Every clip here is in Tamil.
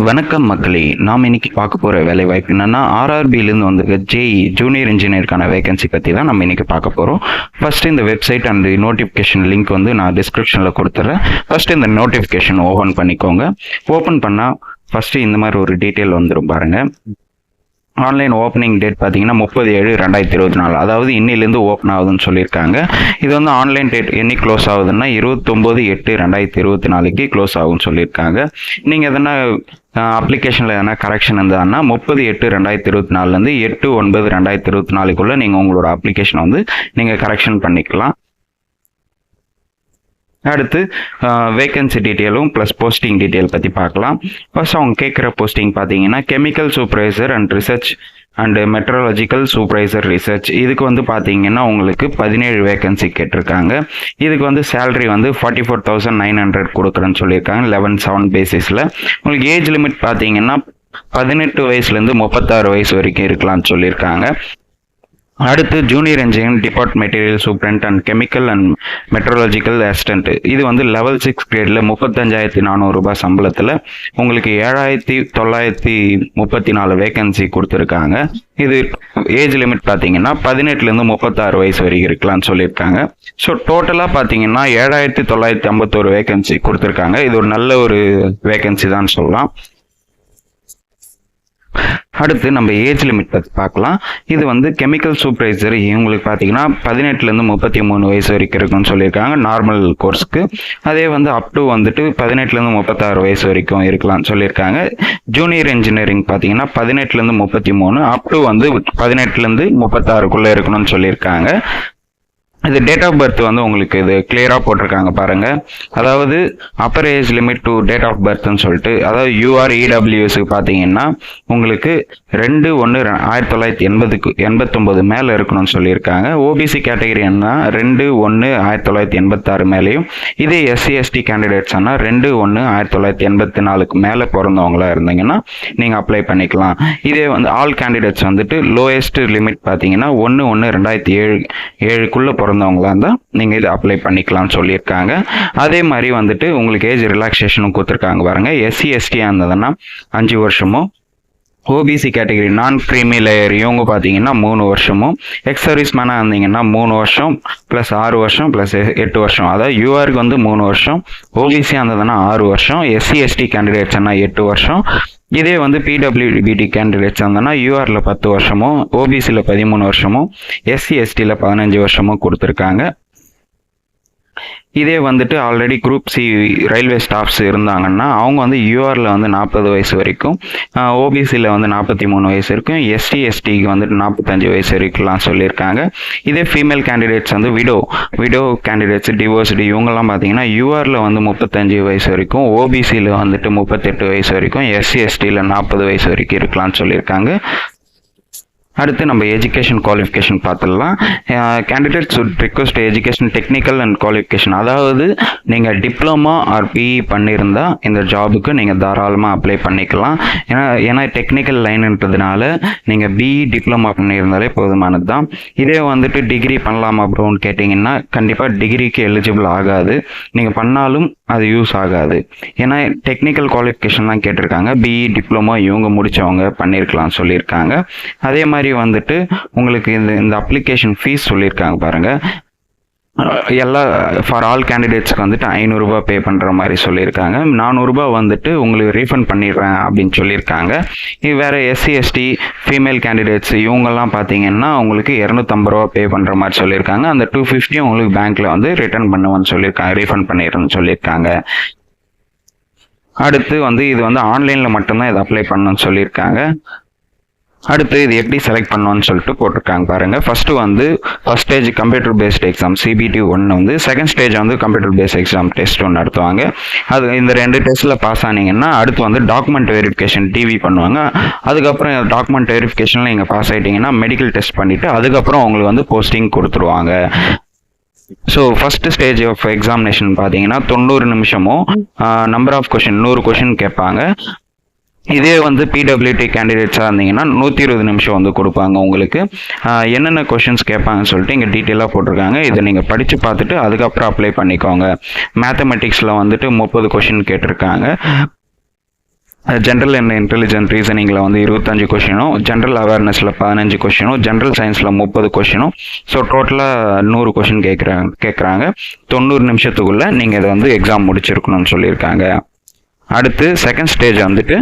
வணக்கம் மக்களே, நாம் இன்னைக்கு பார்க்க போகிற வேலை வாய்ப்பு என்னன்னா ஆர்ஆர்பியிலேருந்து வந்து ஜேஇ ஜூனியர் இன்ஜினியருக்கான வேகன்சி பற்றி தான் நம்ம இன்னைக்கு பார்க்க போகிறோம். ஃபர்ஸ்ட் இந்த வெப்சைட் அண்ட் நோட்டிஃபிகேஷன் லிங்க் வந்து நான் டிஸ்கிரிப்ஷனில் கொடுத்துட்றேன். ஃபர்ஸ்ட் இந்த நோட்டிஃபிகேஷன் ஓப்பன் பண்ணிக்கோங்க. ஓப்பன் பண்ணால் ஃபர்ஸ்ட் இந்த மாதிரி ஒரு டீட்டெயில் வந்துடும் பாருங்க. ஆன்லைன் ஓப்பனிங் டேட் பார்த்தீங்கன்னா 30/7/2024, அதாவது இன்னிலேருந்து ஓப்பன் ஆகுதுன்னு சொல்லியிருக்காங்க. இது வந்து ஆன்லைன் டேட் என்னைக்கு க்ளோஸ் ஆகுதுன்னா 29/8/2024 க்ளோஸ் ஆகும்னு சொல்லியிருக்காங்க. நீங்கள் எதனா அப்ளிகேஷனில் எதனா கரெக்ஷன் இருந்தாங்கன்னா 30/8/2024 8/9/2024 நீங்கள் உங்களோட அப்ளிகேஷனை வந்து நீங்கள் கரெக்ஷன் பண்ணிக்கலாம். அடுத்து வேகன்சி டீட்டெயிலும் ப்ளஸ் போஸ்டிங் டீட்டெயில் பற்றி பார்க்கலாம். ஃபர்ஸ்ட் அவங்க கேட்குற போஸ்டிங் பார்த்தீங்கன்னா chemical supervisor and research and meteorological supervisor research. இதுக்கு வந்து பார்த்தீங்கன்னா உங்களுக்கு 17 வேகன்சி கேட்டிருக்காங்க. இதுக்கு வந்து சேலரி வந்து 44,900 கொடுக்குறேன்னு சொல்லியிருக்காங்க 11/7 பேசிஸில். உங்களுக்கு ஏஜ் லிமிட் பார்த்தீங்கன்னா 18 வயசுலேருந்து 36 வயசு வரைக்கும் இருக்கலாம்னு சொல்லியிருக்காங்க. அடுத்து junior engineer depart material superintendent and chemical and meteorological assistant. இது வந்து லெவல் 6 கிரேடில் 35,400 ரூபாய் சம்பளத்தில் உங்களுக்கு 7,934 வேகன்சி கொடுத்துருக்காங்க. இது ஏஜ் லிமிட் பார்த்தீங்கன்னா 18லேருந்து 36 வயசு வரைக்கும் இருக்கலாம்னு சொல்லியிருக்காங்க. ஸோ டோட்டலாக பார்த்தீங்கன்னா 7,951 வேகன்சி கொடுத்துருக்காங்க. இது ஒரு நல்ல ஒரு வேகன்சி தான் சொல்லலாம். அடுத்து நம்ம ஏஜ் லிமிட் பற்றி பார்க்கலாம். இது வந்து கெமிக்கல் சூப்பர்வைசர் இவங்களுக்கு பார்த்தீங்கன்னா 18லேருந்து 33 வயசு வரைக்கும் இருக்குன்னு சொல்லியிருக்காங்க நார்மல் கோர்ஸ்க்கு. அதே வந்து அப் டு வந்துட்டு 18லேருந்து 36 வயசு வரைக்கும் இருக்கலாம்னு சொல்லியிருக்காங்க. ஜூனியர் இன்ஜினியரிங் பார்த்தீங்கன்னா 18லேருந்து 33 அப் டு வந்து 18லேருந்து 36 இருக்கணும்னு சொல்லியிருக்காங்க. இது டேட் ஆஃப் பர்த் வந்து உங்களுக்கு இது கிளியராக போட்டிருக்காங்க பாருங்க. அதாவது upper age limit to date of பர்த்னு சொல்லிட்டு, அதாவது UREWSக்கு பார்த்தீங்கன்னா உங்களுக்கு 2/1/1989 மேலே இருக்கணும்னு சொல்லியிருக்காங்க. ஓபிசி கேட்டகரின்னா 2/1/1986 மேலேயும், இதே SC/ST கேண்டிடேட்ஸ் ஆனால் 2/1/1984 மேலே பிறந்தவங்களா இருந்தீங்கன்னா நீங்கள் அப்ளை பண்ணிக்கலாம். இதே வந்து ஆல் கேண்டிடேட்ஸ் வந்துட்டு லோயஸ்ட் லிமிட் பார்த்தீங்கன்னா 1/1/2007 பிறந்தவங்களா இருந்தால் நீங்கள் இதை அப்ளை பண்ணிக்கலாம்னு சொல்லியிருக்காங்க. அதே மாதிரி வந்துட்டு உங்களுக்கு ஏஜ் ரிலாக்ஸேஷனும் கொடுத்துருக்காங்க பாருங்க. SC/ST இருந்ததுன்னா 5 வருஷமும், ஓபிசி கேட்டகரி நான் கிரீமி லேயர் இவங்க பார்த்தீங்கன்னா 3 வருஷமும், எக்ஸ் சர்வீஸ் மேனாக இருந்தீங்கன்னா 3 வருஷம் ப்ளஸ் 6 வருஷம் ப்ளஸ் 8 வருஷம். அதாவது யூஆருக்கு வந்து 3 வருஷம், ஓபிசி இருந்ததுன்னா 6 வருஷம், SC/ST கேண்டிடேட்ஸ்னா 8 வருஷம். இதே வந்து PWBT கேண்டிடேட்ஸ் இருந்ததுன்னா யூஆரில் 10 வருஷமும், ஓபிசியில் 13 வருஷமும், SC/STயில் 15 வருஷமும் கொடுத்துருக்காங்க. இதே வந்துட்டு already group C railway staffs இருந்தாங்கன்னா அவங்க வந்து யூஆரில் வந்து 40 வயசு வரைக்கும், ஓபிசியில் வந்து 43 வயசு வரைக்கும், SC/STக்கு வந்துட்டு 45 வயசு வரைக்கும்லாம் சொல்லியிருக்காங்க. இதே ஃபீமேல் கேண்டிடேட்ஸ் வந்து விடோ கேண்டிடேட்ஸ், டிவோர்ஸ்டு இவங்கெல்லாம் பார்த்தீங்கன்னா யூஆரில் வந்து 35 வயசு வரைக்கும், ஓபிசியில் வந்துட்டு 38 வயசு வரைக்கும், SC/STயில் 40 வயசு வரைக்கும் இருக்கலாம்னு சொல்லியிருக்காங்க. அடுத்து நம்ம எஜுகேஷன் குவாலிஃபிகேஷன் பார்த்துடலாம். Candidates would request education technical and qualification, அதாவது நீங்கள் டிப்ளமா ஆர் பிஇ பண்ணியிருந்தால் இந்த ஜாபுக்கு நீங்கள் தாராளமாக அப்ளை பண்ணிக்கலாம். ஏன்னா டெக்னிக்கல் லைன்ன்றதுனால நீங்கள் பிஇ டிப்ளமா பண்ணியிருந்தாலே போதுமானது தான். இதே வந்துட்டு டிகிரி பண்ணலாமா ப்ரோன்னு கேட்டிங்கன்னா கண்டிப்பாக டிகிரிக்கு எலிஜிபிள் ஆகாது. நீங்கள் பண்ணாலும் அது யூஸ் ஆகாது. ஏன்னா டெக்னிக்கல் குவாலிஃபிகேஷன் தான் கேட்டிருக்காங்க. பிஇ டிப்ளமோ இவங்க முடித்தவங்க பண்ணியிருக்கலாம் சொல்லியிருக்காங்க. அதே மாதிரி வந்துட்டு உங்களுக்கு இந்த அப்ளிகேஷன் ஃபீஸ் சொல்லியிருக்காங்க பாருங்கள். எல்லா ஃபார் ஆல் கேண்டிடேட்ஸ்க்கு வந்துட்டு 500 ரூபாய் பே பண்ணுற மாதிரி சொல்லியிருக்காங்க. 400 ரூபாய் வந்துட்டு உங்களுக்கு ரீஃபண்ட் பண்ணிடுறேன் அப்படின்னு சொல்லியிருக்காங்க. இது வேறு SC/ST ஃபீமேல் கேண்டிடேட்ஸ் இவங்கெல்லாம் பார்த்தீங்கன்னா உங்களுக்கு 250 ரூபா பே பண்ணுற மாதிரி சொல்லியிருக்காங்க. அந்த 250 உங்களுக்கு பேங்க்கில் வந்து ரிட்டர்ன் பண்ணுவேன்னு சொல்லியிருக்காங்க, ரீஃபண்ட் பண்ணிடுறேன்னு சொல்லியிருக்காங்க. அடுத்து வந்து இது வந்து ஆன்லைனில் மட்டும்தான் இதை அப்ளை பண்ணணும்னு சொல்லியிருக்காங்க. அடுத்து இது எப்படி செலக்ட் பண்ணணும்னு சொல்லிட்டு போட்டிருக்காங்க பாருங்க. First stage computer based exam CBT 1 வந்து, செகண்ட் ஸ்டேஜ் வந்து கம்ப்யூட்டர் பேஸ்ட் எக்ஸாம் டெஸ்ட் ஒன்று நடத்துவாங்க. அது இந்த 2 டெஸ்ட்டில் பாஸ் ஆனீங்கன்னா அடுத்து வந்து டாக்குமெண்ட் வெரிஃபிகேஷன் டிவி பண்ணுவாங்க. அதுக்கப்புறம் டாக்குமெண்ட் வெரிஃபிகேஷனில் நீங்கள் பாஸ் ஆகிட்டீங்கன்னா மெடிக்கல் டெஸ்ட் பண்ணிவிட்டு அதுக்கப்புறம் உங்களுக்கு வந்து போஸ்டிங் கொடுத்துருவாங்க. So first stage of examination பார்த்தீங்கன்னா 90 நிமிஷமும் நம்பர் ஆஃப் கொஷின் 100 கொஷின் கேட்பாங்க. இதே வந்து PWT கேண்டிடேட்ஸாக இருந்தீங்கன்னா 120 நிமிஷம் வந்து கொடுப்பாங்க உங்களுக்கு. என்னென்ன கொஷின்ஸ் கேட்பாங்கன்னு சொல்லிட்டு இங்கே டீட்டெயிலாக போட்டிருக்காங்க. இதை நீங்கள் படித்து பார்த்துட்டு அதுக்கப்புறம் அப்ளை பண்ணிக்கோங்க. மேத்தமெட்டிக்ஸில் வந்துட்டு 30 கொஷின் கேட்டிருக்காங்க. ஜென்ரல் அண்ட் இன்டெலிஜென்ட் ரீசனிங்கில் வந்து 25 கொஷினும், ஜென்ரல் அவேர்னஸில் 15 கொஷினும், ஜென்ரல் சயின்ஸில் 30 கொஷினும். ஸோ டோட்டலாக 100 கொஷின் கேட்குறாங்க 90 நிமிஷத்துக்குள்ளே நீங்கள் இதை வந்து எக்ஸாம் முடிச்சிருக்கணும்னு சொல்லியிருக்காங்க. அடுத்து செகண்ட் ஸ்டேஜ் வந்துட்டு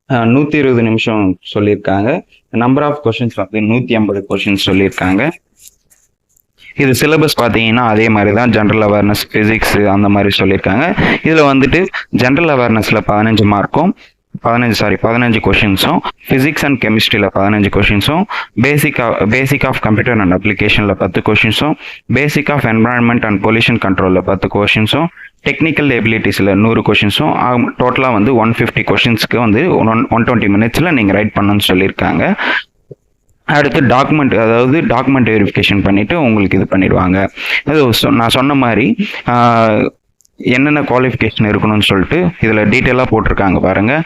120 நிமிஷம் சொல்லியிருக்காங்க. நம்பர் ஆஃப் கொஷின்ஸ் வந்து 150 கொஷின்ஸ் சொல்லியிருக்காங்க. இது சிலபஸ் பார்த்தீங்கன்னா அதே மாதிரி தான், ஜென்ரல் அவேர்னஸ், ஃபிசிக்ஸ் அந்த மாதிரி சொல்லியிருக்காங்க. இதில் வந்துட்டு ஜென்ரல் அவேர்னஸில் 15 மார்க்கும் 15 கொஷின்ஸும், ஃபிசிக்ஸ் அண்ட் கெமிஸ்ட்ரியில் 15 கொஷின்ஸும், பேசிக் ஆஃப் கம்ப்யூட்டர் அண்ட் அப்ளிகேஷனில் 10 கொஷின்ஸும், basic of environment and pollution கண்ட்ரோலில் 10 கொஷின்ஸும், டெக்னிக்கல் எபிலிட்டிஸில் 100 கொஷின்ஸும், டோட்டலாக வந்து 150 கொஷின்ஸ்க்கு வந்து 120 மினிட்ஸில் நீங்கள் ரைட் பண்ணணும்னு சொல்லியிருக்காங்க. அடுத்து டாக்குமெண்ட் வெரிஃபிகேஷன் பண்ணிவிட்டு உங்களுக்கு இது பண்ணிடுவாங்க. அது நான் சொன்ன மாதிரி என்னென்ன குவாலிஃபிகேஷன் இருக்கணும்னு சொல்லிட்டு இதில் டீட்டெயிலாக போட்டிருக்காங்க பாருங்கள்.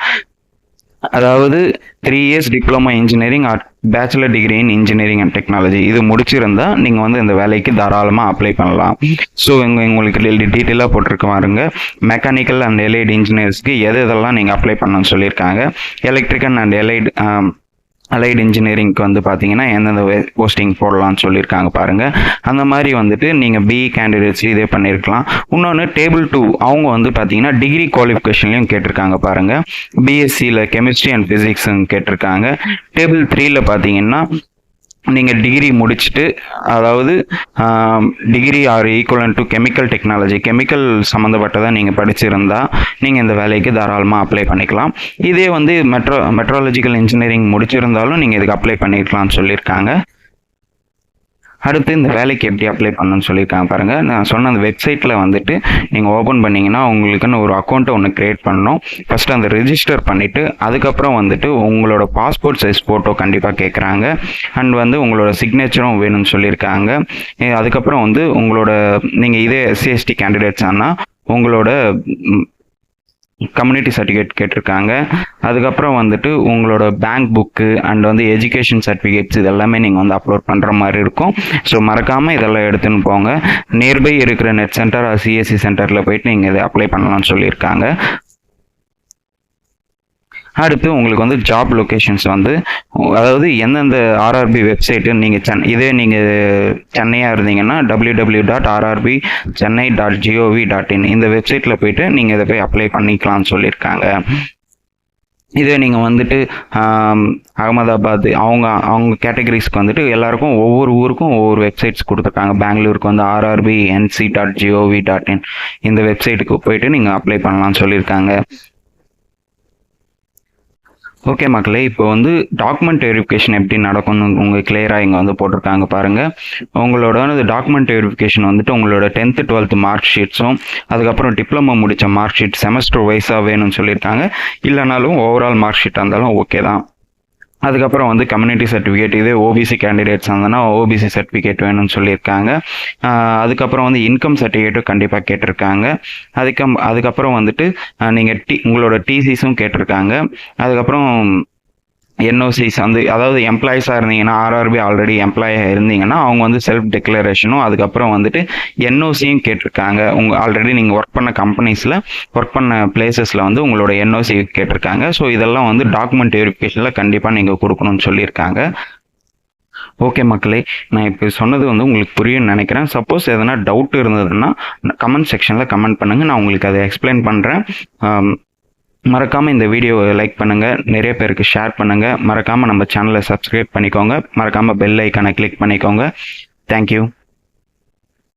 அதாவது 3 years diploma engineering or bachelor degree in engineering and technology இது முடிச்சிருந்தா நீங்கள் வந்து இந்த வேலைக்கு தாராளமாக அப்ளை பண்ணலாம். ஸோ உங்களுக்கு டீட்டெயிலாக போட்டிருக்க பாருங்க. மெக்கானிக்கல் அண்ட் எலைடு இன்ஜினியர்ஸ்க்கு எதெல்லாம் நீங்கள் அப்ளை பண்ணணும்னு சொல்லியிருக்காங்க. எலக்ட்ரிக்கல் அண்ட் அலைடு இன்ஜினியரிங்க்கு வந்து பார்த்தீங்கன்னா எந்தெந்த போஸ்டிங் போடலாம்னு சொல்லியிருக்காங்க பாருங்கள். அந்த மாதிரி வந்துட்டு நீங்கள் பிஇ கேண்டிடேட்ஸ் இதே பண்ணியிருக்கலாம். இன்னொன்று டேபிள் 2 அவங்க வந்து பார்த்தீங்கன்னா டிகிரி குவாலிஃபிகேஷன்லையும் கேட்டிருக்காங்க பாருங்கள். பிஎஸ்சியில் கெமிஸ்ட்ரி அண்ட் ஃபிசிக்ஸும் கேட்டிருக்காங்க. டேபிள் 3ல பார்த்தீங்கன்னா நீங்கள் டிகிரி முடிச்சுட்டு, அதாவது degree or equivalent to chemical technology, chemical சம்மந்தப்பட்டதை நீங்கள் படிச்சிருந்தா நீங்கள் இந்த வேலைக்கு தாராளமாக அப்ளை பண்ணிக்கலாம். இதே வந்து மெட்ராலஜிக்கல் இன்ஜினியரிங் முடிச்சிருந்தாலும் நீங்கள் இதுக்கு அப்ளை பண்ணிக்கலாம்னு சொல்லியிருக்காங்க. அடுத்து இந்த வேலைக்கு எப்படி அப்ளை பண்ணணும்னு சொல்லியிருக்காங்க பாருங்கள். நான் சொன்ன அந்த வெப்சைட்டில் வந்துட்டு நீங்கள் ஓப்பன் பண்ணிங்கன்னா உங்களுக்குன்னு ஒரு அக்கௌண்ட்டை ஒன்று க்ரியேட் பண்ணணும். ஃபஸ்ட்டு அந்த ரெஜிஸ்டர் பண்ணிவிட்டு அதுக்கப்புறம் வந்துட்டு உங்களோட பாஸ்போர்ட் சைஸ் ஃபோட்டோ கண்டிப்பாக கேட்குறாங்க. அண்ட் வந்து உங்களோட சிக்னேச்சரும் வேணும்னு சொல்லியிருக்காங்க. அதுக்கப்புறம் வந்து நீங்கள் இதே SC/ST கேண்டிடேட்ஸ் ஆனால் உங்களோட கம்யூனிட்டி சர்டிஃபிகேட் கேட்டிருக்காங்க. அதுக்கப்புறம் வந்துட்டு உங்களோட பேங்க் புக்கு அண்ட் வந்து எஜுகேஷன் சர்டிஃபிகேட்ஸ் இது எல்லாமே நீங்கள் வந்து அப்லோட் பண்ணுற மாதிரி இருக்கும். ஸோ மறக்காமல் இதெல்லாம் எடுத்துன்னு போங்க. நியர்பை இருக்கிற நெட் சென்டர் CSC சென்டரில் போயிட்டு நீங்கள் இதை அப்ளை பண்ணலாம்னு சொல்லியிருக்காங்க. அடுத்து உங்களுக்கு வந்து ஜாப் லொக்கேஷன்ஸ் வந்து, அதாவது எந்தெந்த RRB வெப்சைட்டு நீங்கள் இதே நீங்கள் சென்னையாக இருந்தீங்கன்னா www.rrbchennai.gov.in இந்த வெப்சைட்டில் போயிட்டு நீங்கள் இதை போய் அப்ளை பண்ணிக்கலாம்னு சொல்லியிருக்காங்க. இதே நீங்கள் வந்துட்டு அகமதாபாத் அவங்க கேட்டகரிஸ்க்கு வந்துட்டு எல்லாருக்கும் ஒவ்வொரு ஊருக்கும் ஒவ்வொரு வெப்சைட்ஸ் கொடுத்துருக்காங்க. பெங்களூருக்கு வந்து rrbnc.gov.in இந்த வெப்சைட்டுக்கு போயிட்டு நீங்கள் அப்ளை பண்ணலாம்னு சொல்லியிருக்காங்க. ஓகே மக்களே, இப்போ வந்து டாக்குமெண்ட் வெரிஃபிகேஷன் எப்படி நடக்கும்னு உங்களுக்கு கிளியராக இங்கே வந்து போட்டிருக்காங்க பாருங்கள். உங்களோட டாக்குமெண்ட் வெரிஃபிகேஷன் வந்துட்டு உங்களோட 10th 12th மார்க் ஷீட்ஸும், அதுக்கப்புறம் டிப்ளமோ முடித்த மார்க் ஷீட் செமஸ்டர் வைஸாக வேணும்னு சொல்லியிருக்காங்க. இல்லைனாலும் ஓவரால் மார்க் ஷீட்டாக இருந்தாலும் ஓகே தான். அதுக்கப்புறம் வந்து கம்யூனிட்டி சர்டிஃபிகேட், இதே ஓபிசி கேண்டிடேட்ஸ் இருந்ததுன்னா ஓபிசி சர்டிஃபிகேட் வேணும்னு சொல்லியிருக்காங்க. அதுக்கப்புறம் வந்து இன்கம் சர்டிஃபிகேட்டும் கண்டிப்பாக கேட்டிருக்காங்க. அதுக்கப்புறம் வந்துட்டு நீங்கள் உங்களோட டிசிஸும் கேட்டிருக்காங்க. அதுக்கப்புறம் NOCs வந்து, அதாவது எம்ப்ளாயிஸாக இருந்தீங்கன்னா RRB ஆல்ரெடி எம்ப்ளாயாக இருந்தீங்கன்னா அவங்க வந்து செல்ஃப் டிக்ளரேஷனும், அதுக்கப்புறம் வந்துட்டு NOCயும் கேட்டிருக்காங்க. ஆல்ரெடி நீங்கள் ஒர்க் பண்ண கம்பெனிஸில் ஒர்க் பண்ண பிளேசஸில் வந்து உங்களோட NOC கேட்டிருக்காங்க. ஸோ இதெல்லாம் வந்து டாக்குமெண்ட் வெரிஃபிகேஷனில் கண்டிப்பாக நீங்கள் கொடுக்கணும்னு சொல்லியிருக்காங்க. ஓகே மக்களே, நான் இப்போ சொன்னது வந்து உங்களுக்கு புரியும்னு நினைக்கிறேன். சப்போஸ் எதனா டவுட் இருந்ததுன்னா கமெண்ட் செக்ஷனில் கமெண்ட் பண்ணுங்கள், நான் உங்களுக்கு அதை எக்ஸ்பிளைன் பண்ணுறேன். மறக்காமல் இந்த வீடியோவை லைக் பண்ணுங்கள், நிறைய பேருக்கு ஷேர் பண்ணுங்கள். மறக்காமல் நம்ம சேனலை சப்ஸ்கிரைப் பண்ணிக்கோங்க. மறக்காமல் பெல் ஐக்கானை கிளிக் பண்ணிக்கோங்க. தேங்க்யூ.